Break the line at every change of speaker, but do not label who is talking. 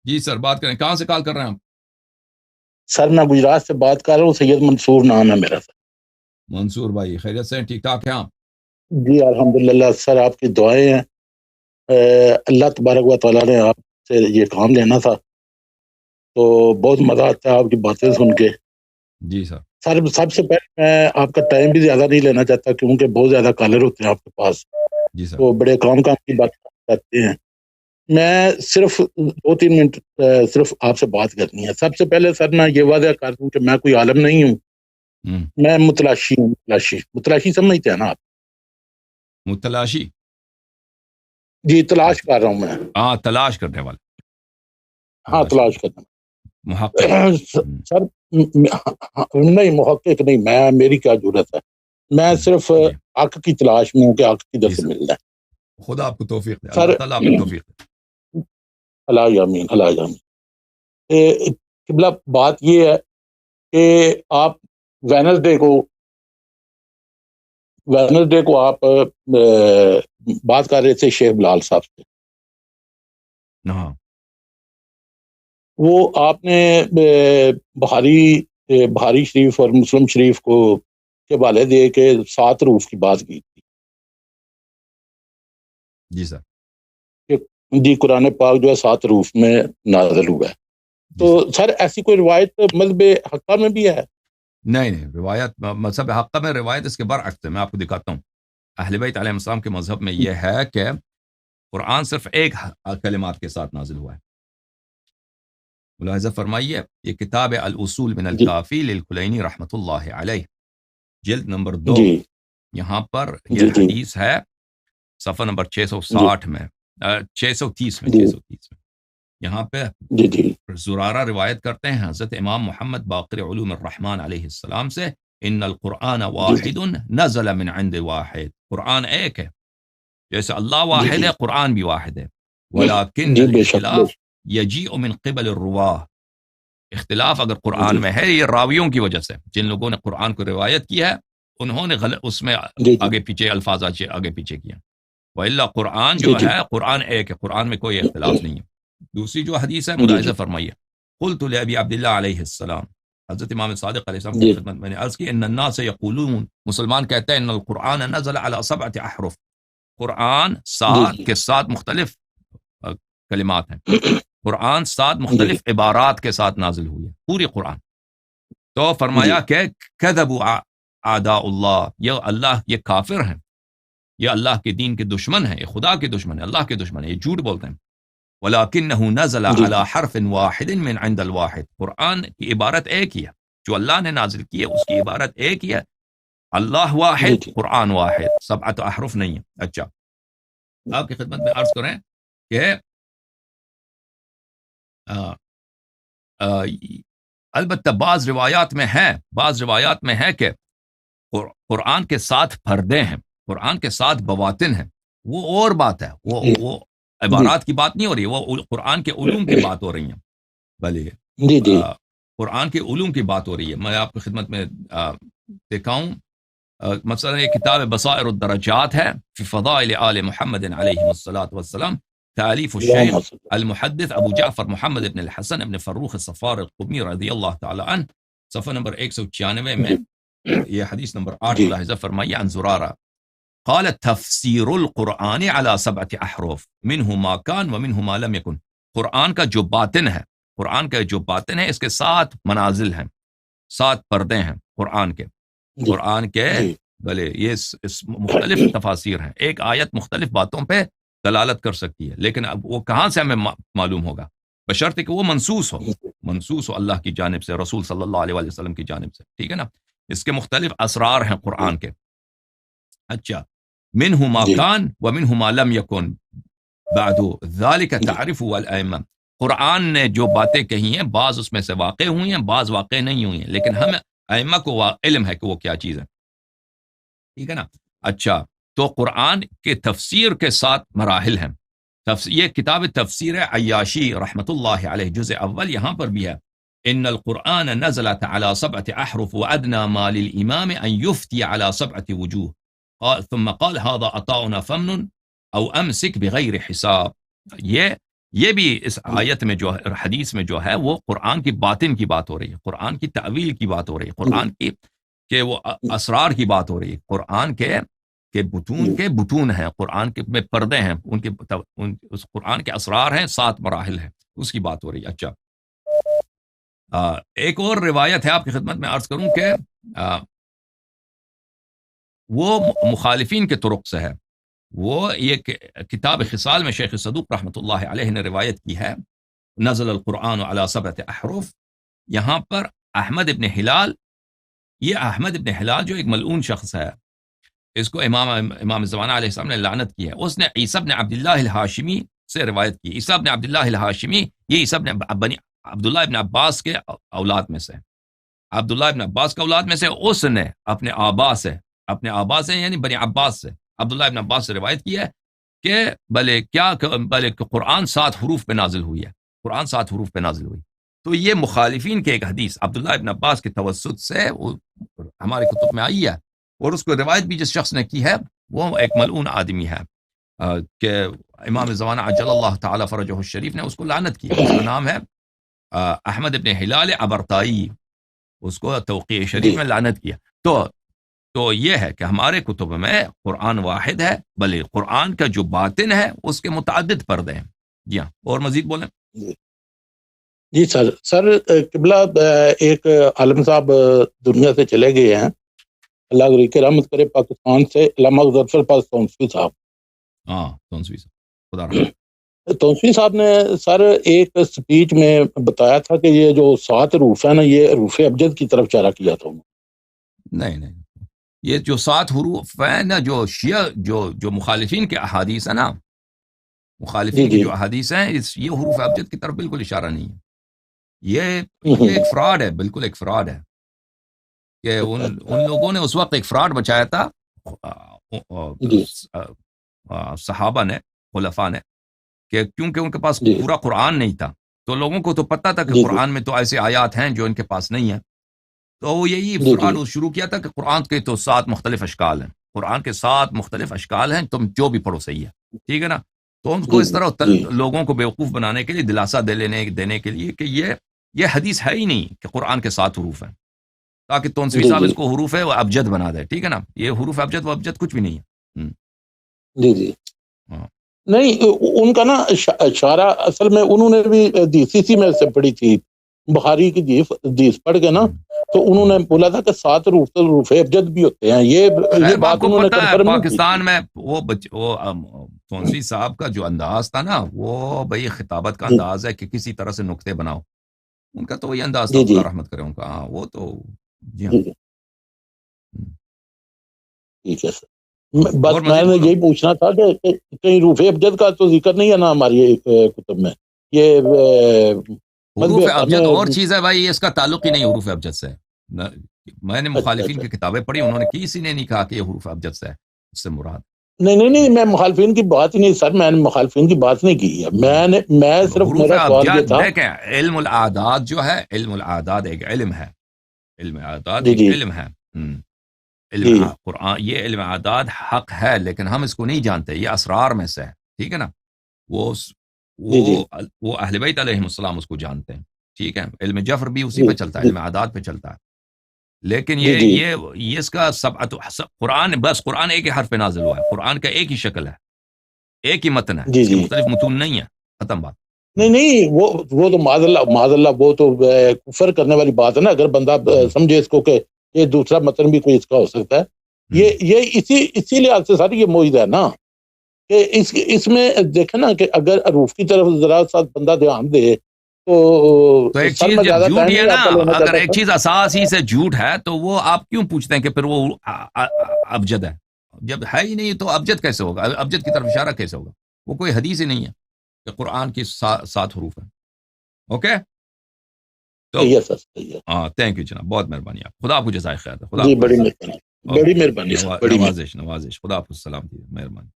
جی سر بات کریں, کہاں سے کال کر رہے ہیں آپ؟
سر میں گجرات سے بات کر رہا ہوں, سید منصور نام ہے میرا. سر
منصور بھائی خیریت سے ہیں, ٹھیک ٹھاک ہیں آپ؟
جی الحمدللہ سر, آپ کی دعائیں ہیں. اللہ تبارک و تعالیٰ نے آپ سے یہ کام لینا تھا, تو بہت مزہ آتا ہے آپ کی باتیں سن کے.
جی سر.
سر سب سے پہلے میں آپ کا ٹائم بھی زیادہ نہیں لینا چاہتا, کیونکہ بہت زیادہ کالر ہوتے ہیں آپ کے پاس,
جی سر.
تو بڑے کام کی بات کرتے ہیں. میں صرف 2-3 منٹ صرف آپ سے بات کرنی ہے. سب سے پہلے سر میں یہ واضح کر دوں کہ میں کوئی عالم نہیں ہوں, میں متلاشی ہوں. متلاشی سمجھتے ہیں نا آپ؟
متلاشی,
جی تلاش کر رہا ہوں میں.
ہاں تلاش کرنے والے.
ہاں تلاش کرنا.
محقق.
سر نہیں محقق نہیں, میری کیا ضرورت ہے, میں صرف حق کی تلاش میں ہوں کہ حق کدھر سے مل رہا ہے.
خدا آپ کو توفیق دے, اللہ تعالیٰ آپ کو توفیق دے.
اللہ آمین, اللہ آمین. قبلہ بات یہ ہے کہ آپ وینسڈے کو آپ بات کر رہے تھے شیخ بلال صاحب سے.
ہاں.
وہ آپ نے بخاری شریف اور مسلم شریف کو کے حوالے دے کے 7 روح کی بات کی تھی.
جی سر.
جی قرآن پاک جو ہے 7 روح میں نازل ہوا ہے. تو سر ایسی کوئی روایت مذہب حقہ میں بھی ہے؟
نہیں, روایت مذہب حقہ میں روایت اس کے برعکس ہے. میں آپ کو دکھاتا ہوں. اہل بیت علیہ السلام کے مذہب میں یہ ہے کہ قرآن صرف ایک کلمات کے ساتھ نازل ہوا ہے. ملاحظہ فرمائیے, یہ کتاب الاصول من الکافی للکلینی رحمۃ اللہ علیہ, جلد نمبر 2, یہاں پر یہ حدیث ہے صفحہ نمبر 660 میں, 630 میں. یہاں پہ زرارہ روایت کرتے ہیں حضرت امام محمد باقر علوم الرحمن علیہ السلام سے, ان القرآن واحد نزل من عند واحد. قرآن ایک ہے, جیسے اللہ واحد ہے قرآن بھی واحد ہے. ولکن الاختلاف یجیء من قبل الرواہ. اختلاف اگر قرآن میں ہے یہ راویوں کی وجہ سے, جن لوگوں نے قرآن کو روایت کیا ہے انہوں نے اس میں آگے پیچھے الفاظ آگے پیچھے کیا. وإلا قرآن جو ہے قرآن ایک ہے, قرآن میں کوئی اختلاف نہیں ہے. دوسری جو حدیث ہے ملاحظہ فرمائیے, قلت لأبی عبداللہ علیہ السلام, حضرت امام صادق علیہ السلام کی خدمت میں نے عرض کی, ان الناس یقولون, مسلمان کہتے ہیں, ان القرآن نزل على 7 احرف. قرآن 7 کے 7 مختلف کلمات ہیں. قرآن 7 مختلف عبارات کے ساتھ نازل ہوئی ہے پوری قرآن. تو فرمایا کہ کذبوا اعداء اللہ, یہ اللہ یہ کافر ہیں, یہ اللہ کے دین کے دشمن ہیں, یہ خدا کے دشمن ہیں, اللہ کے دشمن ہیں, یہ جھوٹ بولتے ہیں. وَلَكِنَّهُ نَزَلَ عَلَى حَرْفٍ وَاحِدٍ مِّنْ عِنْدَ الْوَاحِدِ. قرآن کی عبارت ایک ہی ہے, جو اللہ نے نازل کی ہے اس کی عبارت ایک ہی ہے. اللہ واحد, قرآن واحد, 7 احرف نہیں ہے. اچھا, آپ کی خدمت میں عرض کریں کہ البتہ بعض روایات میں ہے کہ قرآن کے 7 پردے ہیں, قرآن کے 7 بواطن ہیں. وہ اور بات ہے, وہ عبارات کی بات نہیں ہو رہی, وہ قرآن کے علوم کی بات ہو رہی ہیں. بھلے قرآن کے علوم کی بات ہو رہی ہے. میں آپ کی خدمت میں دکھاؤں, مثلا یہ کتاب بصائر الدرجات ہے فی فضائل آل محمد علیہ الصلاۃ والسلام, تالیف الشیخ المحدث ابو جعفر محمد ابن الحسن ابن فروخ الصفار القمی رضی اللہ تعالی عنہ, صفحہ نمبر 196 میں یہ حدیث نمبر 8 ملاحظہ فرمائیے. عن زرارہ قال تفسیر القرآن على 7 احرف منه ما كان ومنه ما لم يكن. قرآن کا جو باطن ہے اس کے 7 منازل ہیں, 7 پردے ہیں قرآن کے بھلے یہ مختلف تفاسیر ہیں, ایک آیت مختلف باتوں پہ دلالت کر سکتی ہے, لیکن اب وہ کہاں سے ہمیں معلوم ہوگا, بشرط کہ وہ منسوس ہو اللہ کی جانب سے, رسول صلی اللہ علیہ وسلم کی جانب سے. ٹھیک ہے نا, اس کے مختلف اسرار ہیں قرآن کے. اچھا, منہ ما کان ومنہ ما لم یکن بعد ذالک تعرف والائمہ. قرآن نے جو باتیں کہی ہیں بعض اس میں سے واقع ہوئی ہیں, بعض واقع نہیں ہوئی ہیں, لیکن ہمیں ائمہ کو علم ہے کہ وہ کیا چیز ہے. ٹھیک ہے نا. اچھا, تو قرآن کے تفسیر کے 7 مراحل ہیں. یہ کتاب تفسیر عیاشی رحمت اللہ علیہ جزء اول یہاں پر بھی ہے, ان القرآن نزلت على 7 احرف وادنى ما للامام ان يفتي على 7 وجوه ثم قال هذا عطاؤنا فمن او امسك بغیر حساب. یہ بھی اس آیت میں جو ہے، حدیث میں جو ہے، وہ قرآن کی باطن کی بات ہو رہی ہے، قرآن کی تعویل کی بات ہو رہی ہے، قرآن کی کہ وہ اسرار کی بات ہو رہی ہے، قرآن کے بطون ہیں، قرآن کے میں پردے ہیں، اس قرآن کے اسرار ہیں، 7 مراحل ہیں، اس کی بات ہو رہی ہے۔ اچھا، ایک اور روایت ہے آپ کی خدمت میں عرض کروں کہ وہ مخالفین کے طرق سے ہے، وہ یہ کتاب خصال میں شیخ صدوق رحمۃ اللہ علیہ نے روایت کی ہے، نزل القرآن علی 7 احرف، یہاں پر احمد ابن ہلال، یہ احمد ابن ہلال جو ایک ملعون شخص ہے، اس کو امام زمانہ علیہ السلام نے لعنت کی ہے، اس نے عیسیٰ بن عبداللہ الہاشمی سے روایت کی، عیسیٰ بن عبداللہ الہاشمی یہ عیسیٰ بن عبداللہ ابن عباس کے اولاد میں سے، عبداللہ ابن عباس کے اولاد میں سے، اس نے اپنے آبا سے یعنی بنی عباس سے، عبداللہ ابن عباس سے روایت کی ہے کہ بھلے قرآن 7 حروف پہ نازل ہوئی ہے، قرآن 7 حروف پہ نازل ہوئی۔ تو یہ مخالفین کے ایک حدیث عبداللہ ابن عباس کے توسط سے ہمارے کتب میں آئی ہے، اور اس کو روایت بھی جس شخص نے کی ہے وہ ایک ملعون آدمی ہے، کہ امام زمانہ عجل اللہ تعالی فرجہ الشریف نے اس کو لعنت کی، اس کا نام ہے احمد ابن ہلال عبرتائی، اس کو توقیع شریف میں لعنت کیا۔ تو یہ ہے کہ ہمارے کتب میں قرآن واحد ہے، بلکہ قرآن کا جو باطن ہے اس کے متعدد پردے ہیں۔ جی ہاں، اور مزید بولیں۔
جی سر قبلہ ایک عالم صاحب دنیا سے چلے گئے ہیں، اللہ علیہ کے رحمت کرے، پاکستان سے، علامہ ظفر پاس تونسوی صاحب۔
ہاں، تونسوی صاحب، خدا رحمت۔
تونسوی صاحب نے سر ایک سپیچ میں بتایا تھا کہ یہ جو 7 حروف ہیں نا، یہ حروف ابجد کی طرف اشارہ کیا تھا۔ نہیں،
یہ جو 7 حروف ہیں نا، جو شیعہ جو مخالفین کے احادیث ہیں نا، مخالفین کی جو احادیث ہیں، یہ حروف ابجد کی طرف بالکل اشارہ نہیں ہے، یہ ایک فراڈ ہے، بالکل ایک فراڈ ہے، کہ ان لوگوں نے اس وقت ایک فراڈ بچایا تھا، صحابہ نے، خلفاء نے، کہ کیونکہ ان کے پاس پورا قرآن نہیں تھا، تو لوگوں کو تو پتہ تھا کہ قرآن میں تو ایسے آیات ہیں جو ان کے پاس نہیں ہیں، تو وہ یہی فراڈ شروع کیا تھا کہ قرآن کے تو 7 مختلف اشکال ہیں، قرآن کے 7 مختلف اشکال ہیں، تم جو بھی پڑھو صحیح ہے، ٹھیک ہے نا۔ تو ان کو اس طرح لوگوں کو بیوقوف بنانے کے لیے، دلاسا دینے کے لیے کہ یہ حدیث ہے ہی نہیں کہ قرآن کے 7 حروف ہیں، تاکہ تونسوی صاحب اس کو حروف ہے وہ ابجد بنا دے، ٹھیک ہے نا۔ یہ حروف ابجد و ابجد کچھ بھی نہیں ہے۔
جی نہیں، ان کا نا اشارہ اصل میں انہوں نے بھی DCC میں سے پڑھی تھی، بخاری کی حدیث پڑھ کے نا، تو انہوں نے بولا تھا کہ 7 حروف ابجد بھی ہوتے ہیں، یہ بات انہوں نے کنفرم نہیں کی۔
پاکستان میں وہ تونسوی صاحب کا جو انداز تھا نا، وہ بھئی خطابت کا انداز ہے کہ کسی طرح سے نقطے بناؤ، ان کا تو وہی انداز تھا، اللہ رحمت کرے ان کا۔ ہاں، وہ تو جی ہاں،
ٹھیک ہے سر۔ بس میں نے یہی پوچھنا تھا کہ کہیں حروف ابجد کا تو ذکر نہیں ہے نا ہماری کتب میں، یہ
حروف ابجد اور چیز ہے بھائی، اس کا تعلق ہی نہیں حروف ابجد سے۔ میں نے مخالفین کی کتابیں پڑھی، انہوں نے کسی نے نہیں کہا کہ یہ حروف ابجد سے ہے، اس سے مراد۔
نہیں، میں مخالفین کی بات ہی نہیں سر، میں نے مخالفین کی بات نہیں کی ہے، میں صرف میرا سوال یہ تھا۔
دیکھیں، علم الاعداد جو ہے، علم الاعداد ایک علم ہے، علم اعداد ایک علم ہے، قرآن، یہ علم اعداد حق ہے، لیکن ہم اس کو نہیں جانتے، یہ اسرار میں سے ہے، ٹھیک ہے نا۔ وہ اہل بیت علیہ السلام اس کو جانتے ہیں، ٹھیک ہے۔ علم جفر بھی اسی پہ چلتا ہے، علم اعداد پہ چلتا ہے، لیکن یہ اس کا قرآن، بس قرآن ایک ہی حرف پہ نازل ہوا ہے، قرآن کا ایک ہی شکل ہے، ایک ہی متن ہے، اس کے مختلف متون نہیں ہے، ختم بات۔
نہیں، وہ تو معاذ اللہ وہ تو کفر کرنے والی بات ہے نا، اگر بندہ سمجھے اس کو کہ یہ دوسرا متن بھی کوئی اس کا ہو سکتا ہے، یہ اسی لحاظ سے ساری یہ موجود ہے نا، کہ اس میں دیکھیں نا کہ اگر حروف کی طرف ذرا سا بندہ دھیان دے تو
ایک چیز جھوٹ ہے نا، اگر ایک چیز اساسی سے جھوٹ ہے تو وہ آپ کیوں پوچھتے ہیں کہ پھر وہ ابجد ہے؟ جب ہے ہی نہیں تو ابجد کیسے ہوگا؟ ابجد کی طرف اشارہ کیسے ہوگا؟ وہ کوئی حدیث ہی نہیں ہے کہ قرآن کی 7 حروف ہیں۔ اوکے، تو ہاں، تھینک یو جناب، بہت مہربانی، آپ خدا آپ کو جزائے خیر، خدا
بڑی مہربانی،
نوازش، خدا حافظ، السلام، مہربانی۔